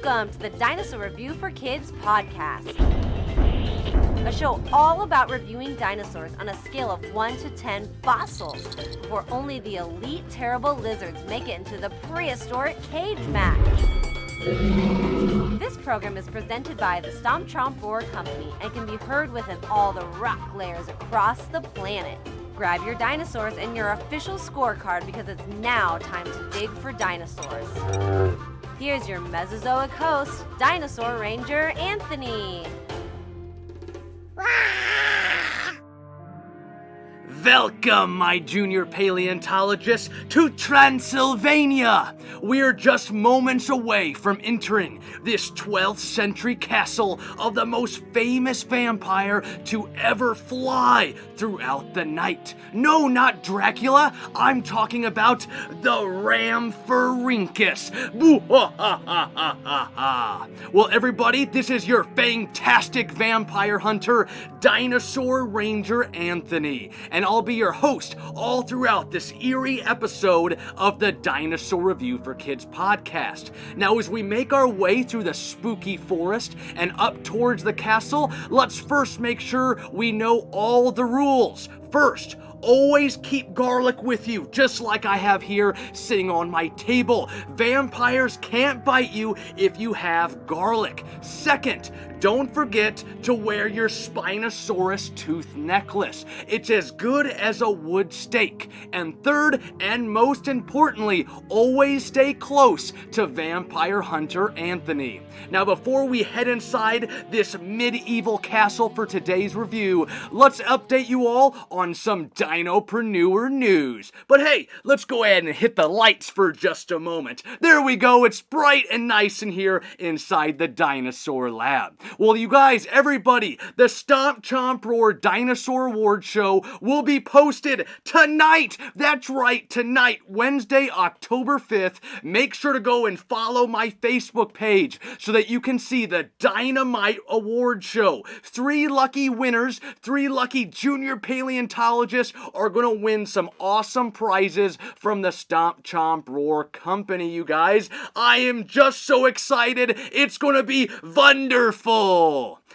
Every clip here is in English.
Welcome to the Dinosaur Review for Kids podcast, a show all about reviewing dinosaurs on a scale of 1 to 10 fossils before only the elite terrible lizards make it into the prehistoric cage match. This program is presented by the Stomp Chomp Roar Company and can be heard within all the rock layers across the planet. Grab your dinosaurs and your official scorecard because it's now time to dig for dinosaurs. Here's your Mesozoic host, Dinosaur Ranger Anthony. Welcome, my junior paleontologists, to Transylvania. We're just moments away from entering this 12th century castle of the most famous vampire to ever fly throughout the night. No, not Dracula. I'm talking about the Rhamphorhynchus. Well, everybody, this is your fantastic vampire hunter, Dinosaur Ranger Anthony, and I'll be your host all throughout this eerie episode of the Dinosaur Review for Kids podcast. Now, as we make our way through the spooky forest and up towards the castle, let's first make sure we know all the rules. First, always keep garlic with you, just like I have here sitting on my table. Vampires can't bite you if you have garlic. Second, don't forget to wear your Spinosaurus tooth necklace. It's as good as a wood stake. And third, and most importantly, always stay close to Vampire Hunter Anthony. Now, before we head inside this medieval castle for today's review, let's update you all on some Dinopreneur news. But hey, let's go ahead and hit the lights for just a moment. There we go, it's bright and nice in here inside the dinosaur lab. Well, you guys, everybody, the Stomp Chomp Roar Dinosaur Award Show will be posted tonight. That's right, tonight, Wednesday, October 5th. Make sure to go and follow my Facebook page so that you can see the Dynamite Award Show. 3 lucky winners, 3 lucky junior paleontologists are going to win some awesome prizes from the Stomp Chomp Roar Company, you guys. I am just so excited. It's going to be wonderful.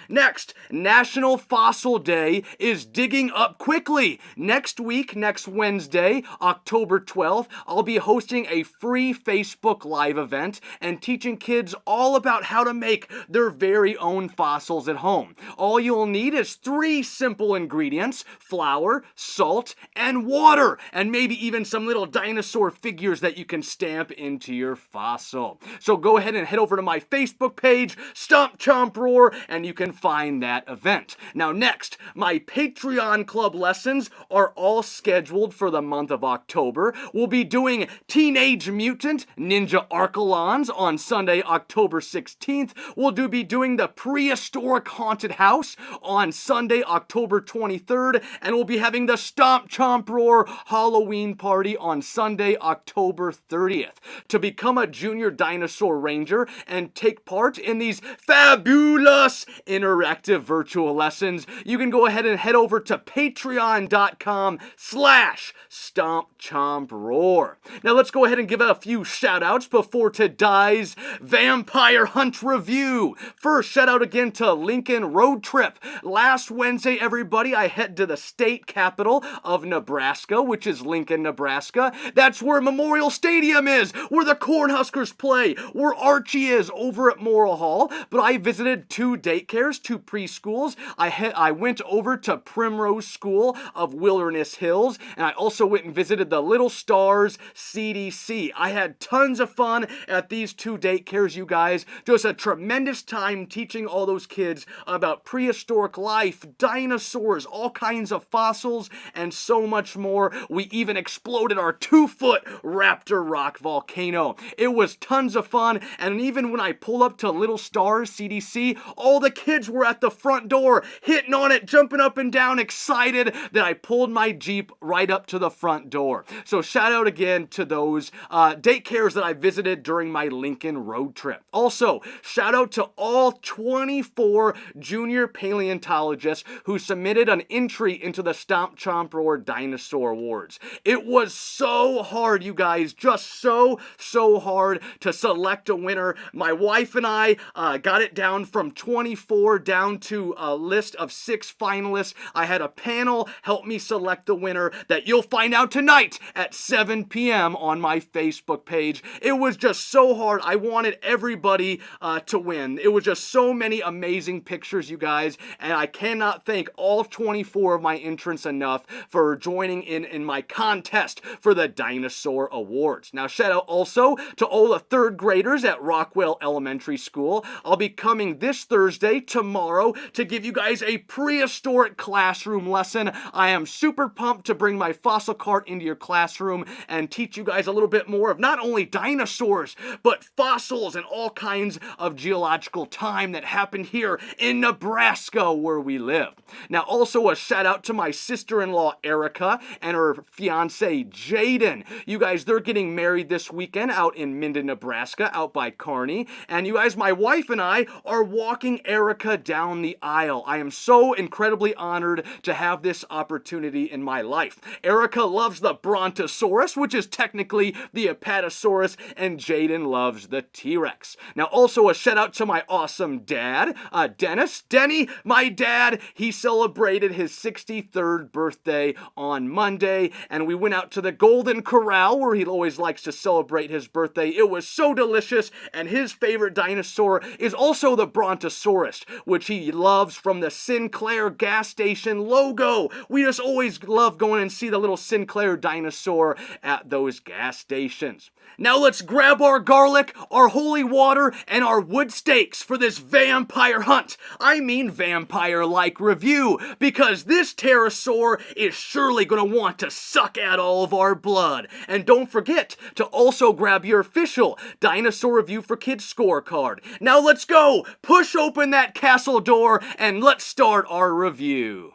Next, National Fossil Day is digging up quickly. Next week, next Wednesday, October 12th, I'll be hosting a free Facebook Live event and teaching kids all about how to make their very own fossils at home. All you'll need is 3 simple ingredients: flour, salt, and water, and maybe even some little dinosaur figures that you can stamp into your fossil. So go ahead and head over to my Facebook page, Stomp Chomp Roar, and you can find that event. Now next, my Patreon Club lessons are all scheduled for the month of October. We'll be doing Teenage Mutant Ninja Archelons on Sunday, October 16th. We'll be doing the Prehistoric Haunted House on Sunday, October 23rd. And we'll be having the Stomp Chomp Roar Halloween Party on Sunday, October 30th. To become a junior dinosaur ranger and take part in these fabulous interactive virtual lessons, you can go ahead and head over to patreon.com/StompChompRoar. Now let's go ahead and give a few shout outs before today's Vampire Hunt review. First, shout out again to Lincoln Road Trip. Last Wednesday, everybody, I head to the state capital of Nebraska, which is Lincoln, Nebraska. That's where Memorial Stadium is, where the Cornhuskers play, where Archie is over at Moral Hall. But I visited 2 daycares, 2 preschools. I went over to Primrose School of Wilderness Hills, and I also went and visited the Little Stars CDC. I had tons of fun at these 2 daycares, you guys. Just a tremendous time teaching all those kids about prehistoric life, dinosaurs, all kinds of fossils, and so much more. We even exploded our 2-foot Raptor Rock volcano. It was tons of fun, and even when I pull up to Little Stars CDC, all the kids kids were at the front door, hitting on it, jumping up and down, excited that I pulled my Jeep right up to the front door. So shout out again to those daycares that I visited during my Lincoln road trip. Also, shout out to all 24 junior paleontologists who submitted an entry into the Stomp Chomp Roar Dinosaur Awards. It was so hard, you guys, just so hard to select a winner. My wife and I got it down from 24 down to a list of 6 finalists. I had a panel help me select the winner that you'll find out tonight at 7 p.m. on my Facebook page. It was just so hard. I wanted everybody to win. It was just so many amazing pictures, you guys, and I cannot thank all 24 of my entrants enough for joining in my contest for the Dinosaur Awards. Now, shout out also to all the 3rd graders at Rockwell Elementary School. I'll be coming this Thursday, tomorrow, to give you guys a prehistoric classroom lesson. I am super pumped to bring my fossil cart into your classroom and teach you guys a little bit more of not only dinosaurs, but fossils and all kinds of geological time that happened here in Nebraska where we live. Now, also a shout out to my sister-in-law Erica and her fiance Jaden. You guys, they're getting married this weekend out in Minden, Nebraska, out by Kearney. And you guys, my wife and I are walking Erica down the aisle. I am so incredibly honored to have this opportunity in my life. Erica loves the Brontosaurus, which is technically the Apatosaurus, and Jaden loves the T-Rex. Now, also a shout out to my awesome dad, Denny, my dad. He celebrated his 63rd birthday on Monday, and we went out to the Golden Corral where he always likes to celebrate his birthday. It was so delicious, and his favorite dinosaur is also the Brontosaurus, which he loves from the Sinclair gas station logo. We just always love going and see the little Sinclair dinosaur at those gas stations. Now let's grab our garlic, our holy water, and our wood stakes for this vampire hunt. I mean vampire-like review, because this pterosaur is surely going to want to suck at all of our blood. And don't forget to also grab your official Dinosaur Review for Kids scorecard. Now let's go! Push open that castle door and let's start our review.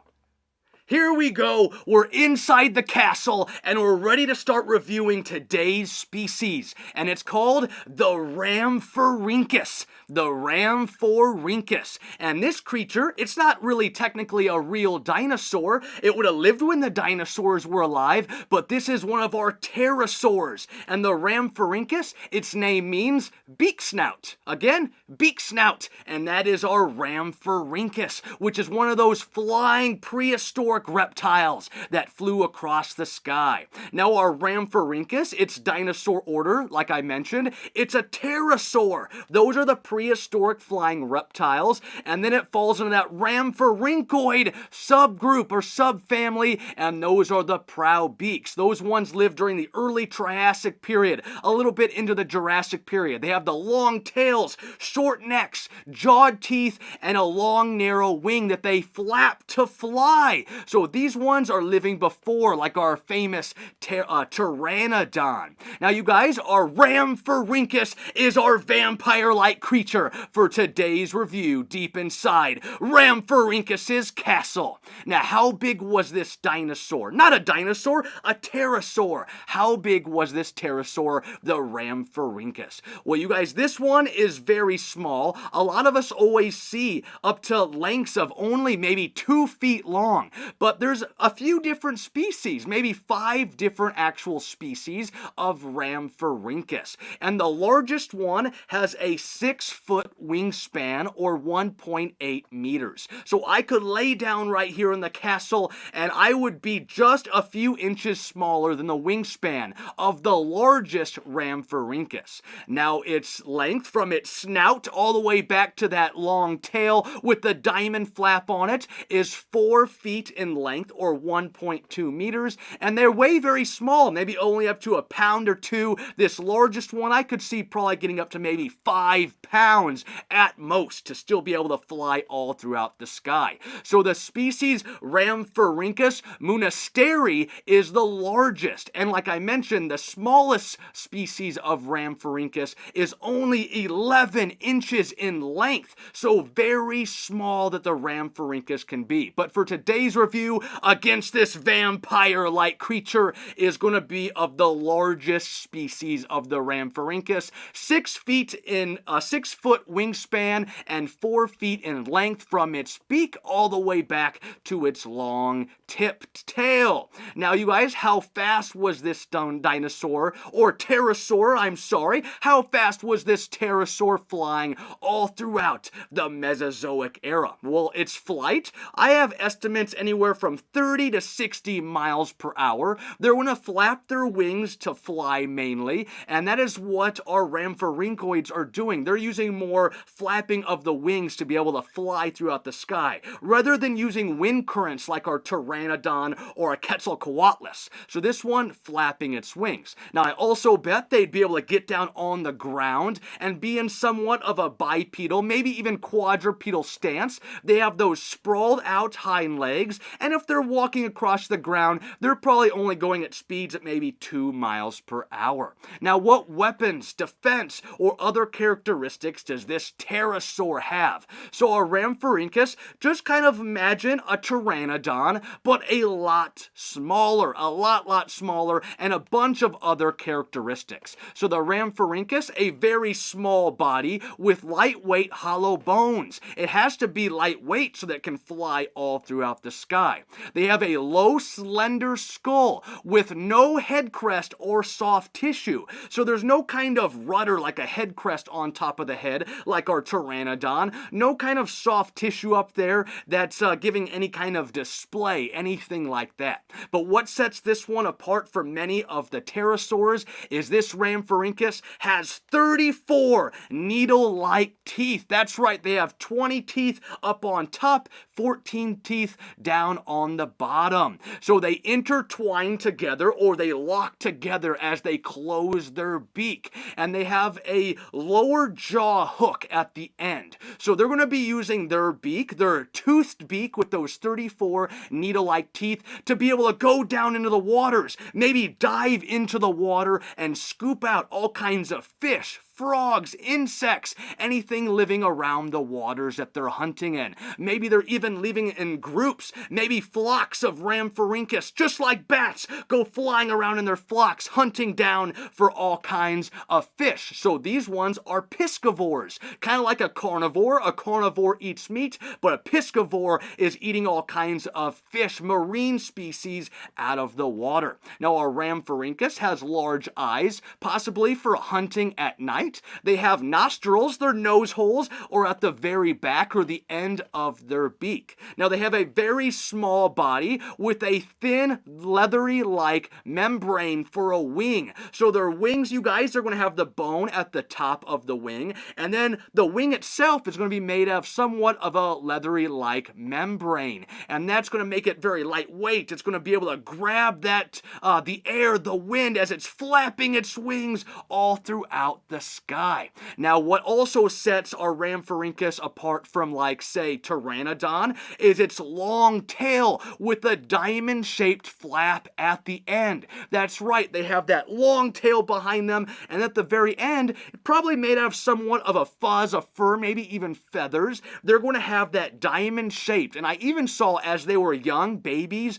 Here we go, we're inside the castle, and we're ready to start reviewing today's species, and it's called the Rhamphorhynchus. The Rhamphorhynchus. And this creature, it's not really technically a real dinosaur. It would have lived when the dinosaurs were alive, but this is one of our pterosaurs. And the Rhamphorhynchus, its name means beak snout. Again, beak snout. And that is our Rhamphorhynchus, which is one of those flying prehistoric reptiles that flew across the sky. Now, our Rhamphorhynchus, its dinosaur order, like I mentioned, it's a pterosaur. Those are the prehistoric flying reptiles, and then it falls into that Rhamphorhynchoid subgroup or subfamily, and those are the prow-beaks. Those ones lived during the early Triassic period, a little bit into the Jurassic period. They have the long tails, short necks, jawed teeth, and a long narrow wing that they flap to fly. So these ones are living before, like our famous Pteranodon. Now, you guys, our Rhamphorhynchus is our vampire-like creature for today's review deep inside Rhamphorhynchus's castle. Now, how big was this dinosaur? Not a dinosaur, a pterosaur. How big was this pterosaur, the Rhamphorhynchus? Well, you guys, this one is very small. A lot of us always see up to lengths of only maybe 2 feet long, but there's a few different species, maybe 5 different actual species of Rhamphorhynchus. And the largest one has a 6-foot wingspan, or 1.8 meters. So I could lay down right here in the castle and I would be just a few inches smaller than the wingspan of the largest Rhamphorhynchus. Now, its length from its snout all the way back to that long tail with the diamond flap on it is 4 feet in length, or 1.2 meters, and they weigh very small, maybe only up to a pound or two. This largest one I could see probably getting up to maybe 5 pounds at most to still be able to fly all throughout the sky. So the species Rhamphorhynchus monasteri is the largest, and like I mentioned, the smallest species of Rhamphorhynchus is only 11 inches in length, so very small that the Rhamphorhynchus can be. But for today's review against this vampire-like creature is going to be of the largest species of the Rhamphorhynchus, 6 feet in a 6-foot wingspan and 4 feet in length from its beak all the way back to its long tipped tail. Now, you guys, how fast was this dinosaur, or pterosaur, I'm sorry, how fast was this pterosaur flying all throughout the Mesozoic era? Well, its flight, I have estimates anywhere from 30 to 60 miles per hour. They're going to flap their wings to fly mainly, and that is what our Rhamphorhynchoids are doing. They're using more flapping of the wings to be able to fly throughout the sky, rather than using wind currents like our pteranodon or a Quetzalcoatlus. So this one flapping its wings. Now, I also bet they'd be able to get down on the ground and be in somewhat of a bipedal, maybe even quadrupedal stance. They have those sprawled out hind legs, and if they're walking across the ground, they're probably only going at speeds at maybe 2 miles per hour. Now, what weapons, defense, or other characteristics does this pterosaur have? So a Rhamphorhynchus, just kind of imagine a pteranodon, but a lot smaller, lot smaller, and a bunch of other characteristics. So the Rhamphorhynchus, a very small body with lightweight hollow bones. It has to be lightweight so that it can fly all throughout the sky. They have a low, slender skull with no head crest or soft tissue. So there's no kind of rudder like a head crest on top of the head like our pteranodon. No kind of soft tissue up there that's giving any kind of display, anything like that. But what sets this one apart from many of the pterosaurs is this Rhamphorhynchus has 34 needle-like teeth. That's right, they have 20 teeth up on top, 14 teeth down on the bottom. So they intertwine together, or they lock together as they close their beak. And they have a lower jaw hook at the end. So they're going to be using their beak, their toothed beak with those 34 needle-like teeth, to be able to go down into the waters, maybe dive into the water and scoop out all kinds of fish, frogs, insects, anything living around the waters that they're hunting in. Maybe they're even living in groups, maybe flocks of Rhamphorhynchus, just like bats, go flying around in their flocks, hunting down for all kinds of fish. So these ones are piscivores, kind of like a carnivore. A carnivore eats meat, but a piscivore is eating all kinds of fish, marine species, out of the water. Now, our Rhamphorhynchus has large eyes, possibly for hunting at night. They have nostrils, their nose holes, or at the very back or the end of their beak. Now, they have a very small body with a thin, leathery-like membrane for a wing. So their wings, you guys, are going to have the bone at the top of the wing, and then the wing itself is going to be made of somewhat of a leathery-like membrane, and that's going to make it very lightweight. It's going to be able to grab that, the air, the wind, as it's flapping its wings all throughout the sky. Now, what also sets our Rhamphorhynchus apart from, like, say, pteranodon is its long tail with a diamond-shaped flap at the end. That's right, they have that long tail behind them, and at the very end, probably made out of somewhat of a fuzz, a fur, maybe even feathers, they're going to have that diamond-shaped. And I even saw, as they were young babies,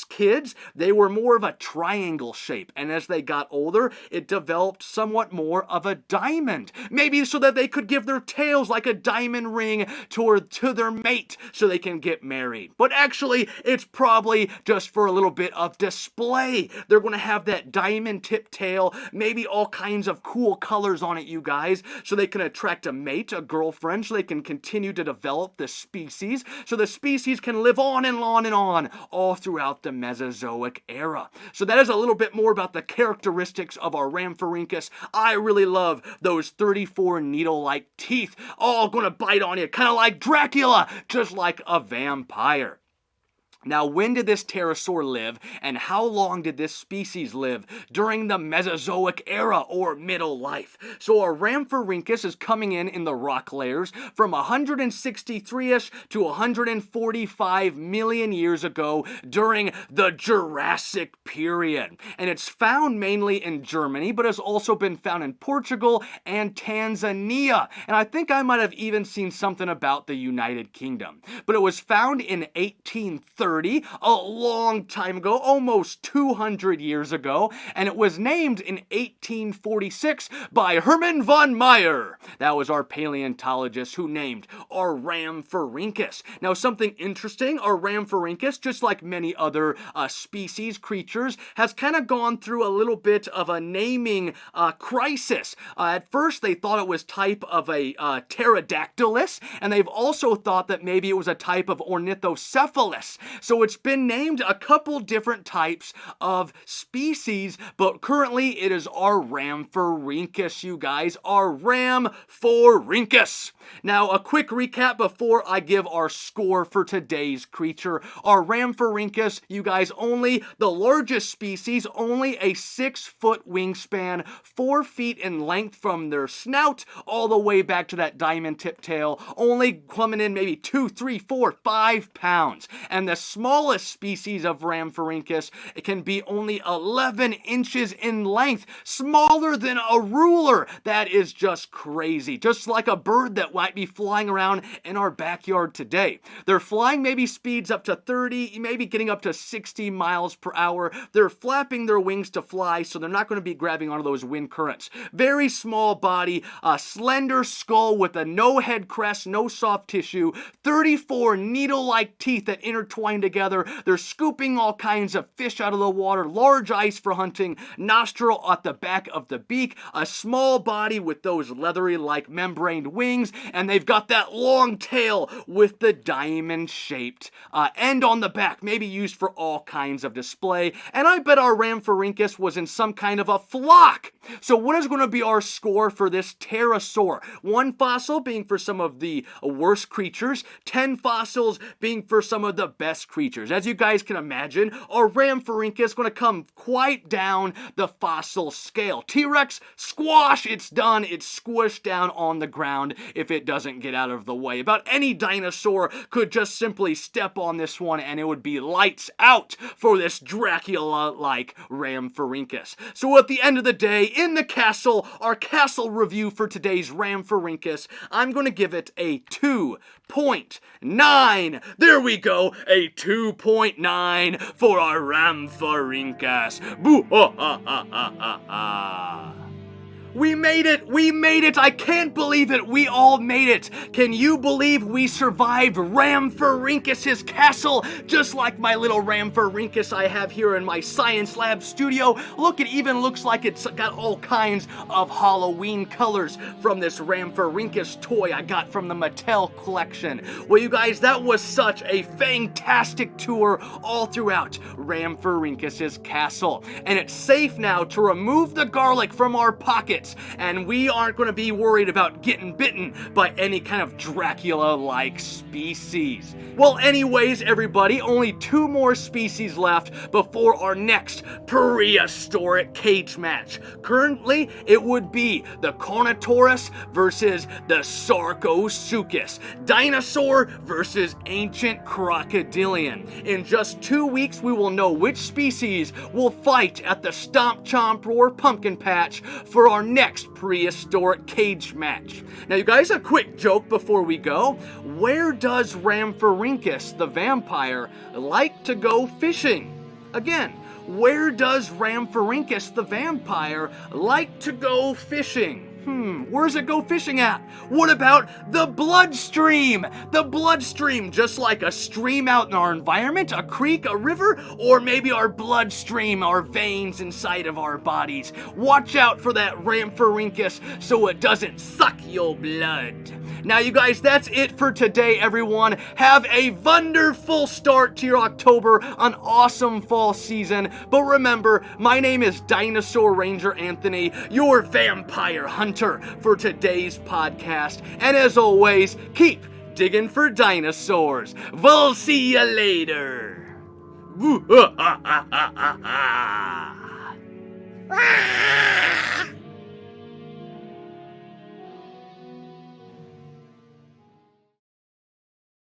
kids, they were more of a triangle shape, and as they got older, it developed somewhat more of a diamond, maybe so that they could give their tails like a diamond ring to their mate so they can get married. But actually, it's probably just for a little bit of display. They're going to have that diamond tip tail, maybe all kinds of cool colors on it, you guys, so they can attract a mate, a girlfriend, so they can continue to develop the species, so the species can live on and on and on all throughout the Mesozoic era. So that is a little bit more about the characteristics of our Rhamphorhynchus. I really love those 34 needle-like teeth, all gonna bite on you, kind of like Dracula, just like a vampire. Now, when did this pterosaur live, and how long did this species live during the Mesozoic era, or middle life? So our Rhamphorhynchus is coming in the rock layers from 163-ish to 145 million years ago during the Jurassic period. And it's found mainly in Germany, but has also been found in Portugal and Tanzania. And I think I might have even seen something about the United Kingdom. But it was found in 1830. A long time ago, almost 200 years ago, and it was named in 1846 by Hermann von Meyer. That was our paleontologist who named our Rhamphorhynchus. Now, something interesting, our Rhamphorhynchus, just like many other species, creatures, has kind of gone through a little bit of a naming crisis. At first, they thought it was type of a pterodactylus, and they've also thought that maybe it was a type of ornithocephalus. So it's been named a couple different types of species, but currently it is our Rhamphorhynchus, you guys, our Rhamphorhynchus. Now, a quick recap before I give our score for today's creature. Our Rhamphorhynchus, you guys, only the largest species, only a 6-foot wingspan, 4 feet in length from their snout all the way back to that diamond tip tail, only coming in maybe 2, 3, 4, 5 pounds. And the smallest species of Rhamphorhynchus, it can be only 11 inches in length, smaller than a ruler. That is just crazy. Just like a bird that might be flying around in our backyard today. Their flying maybe speeds up to 30, maybe getting up to 60 miles per hour. They're flapping their wings to fly, so they're not going to be grabbing onto those wind currents. Very small body, a slender skull with a no head crest, no soft tissue, 34 needle-like teeth that intertwine together. They're scooping all kinds of fish out of the water, large eyes for hunting, nostril at the back of the beak, a small body with those leathery-like membraned wings, and they've got that long tail with the diamond-shaped end on the back, maybe used for all kinds of display. And I bet our Rhamphorhynchus was in some kind of a flock. So what is going to be our score for this pterosaur? 1 fossil being for some of the worst creatures, 10 fossils being for some of the best creatures. As you guys can imagine, our Rhamphorhynchus is going to come quite down the fossil scale. T-Rex, squash, it's done. It's squished down on the ground if it doesn't get out of the way. About any dinosaur could just simply step on this one and it would be lights out for this Dracula-like Rhamphorhynchus. So at the end of the day, in the castle, our castle review for today's Rhamphorhynchus, I'm going to give it a 2.9. There we go, a 2.9 for our Rhamphorhynchus. Boo ha ha ha ha ha. We made it! We made it! I can't believe it! We all made it! Can you believe we survived Rhamphorhynchus Castle? Just like my little Rhamphorhynchus I have here in my science lab studio. Look, it even looks like it's got all kinds of Halloween colors from this Rhamphorhynchus toy I got from the Mattel collection. Well, you guys, that was such a fantastic tour all throughout Rhamphorhynchus Castle. And it's safe now to remove the garlic from our pockets. And we aren't going to be worried about getting bitten by any kind of Dracula-like species. Well, anyways, everybody, only 2 more species left before our next prehistoric cage match. Currently, it would be the Carnotaurus versus the Sarcosuchus. Dinosaur versus ancient crocodilian. In just 2 weeks, we will know which species will fight at the Stomp Chomp Roar Pumpkin Patch for our next prehistoric cage match. Now, you guys, a quick joke before we go. Where does Rhamphorhynchus, the vampire, like to go fishing? Again, where does Rhamphorhynchus, the vampire, like to go fishing? Where's it go fishing at? What about the bloodstream? The bloodstream, just like a stream out in our environment, a creek, a river, or maybe our bloodstream, our veins inside of our bodies. Watch out for that Rhamphorhynchus so it doesn't suck your blood. Now, you guys, that's it for today, everyone. Have a wonderful start to your October, an awesome fall season. But remember, my name is Dinosaur Ranger Anthony, your vampire hunter for today's podcast. And as always, keep digging for dinosaurs. We'll see you later.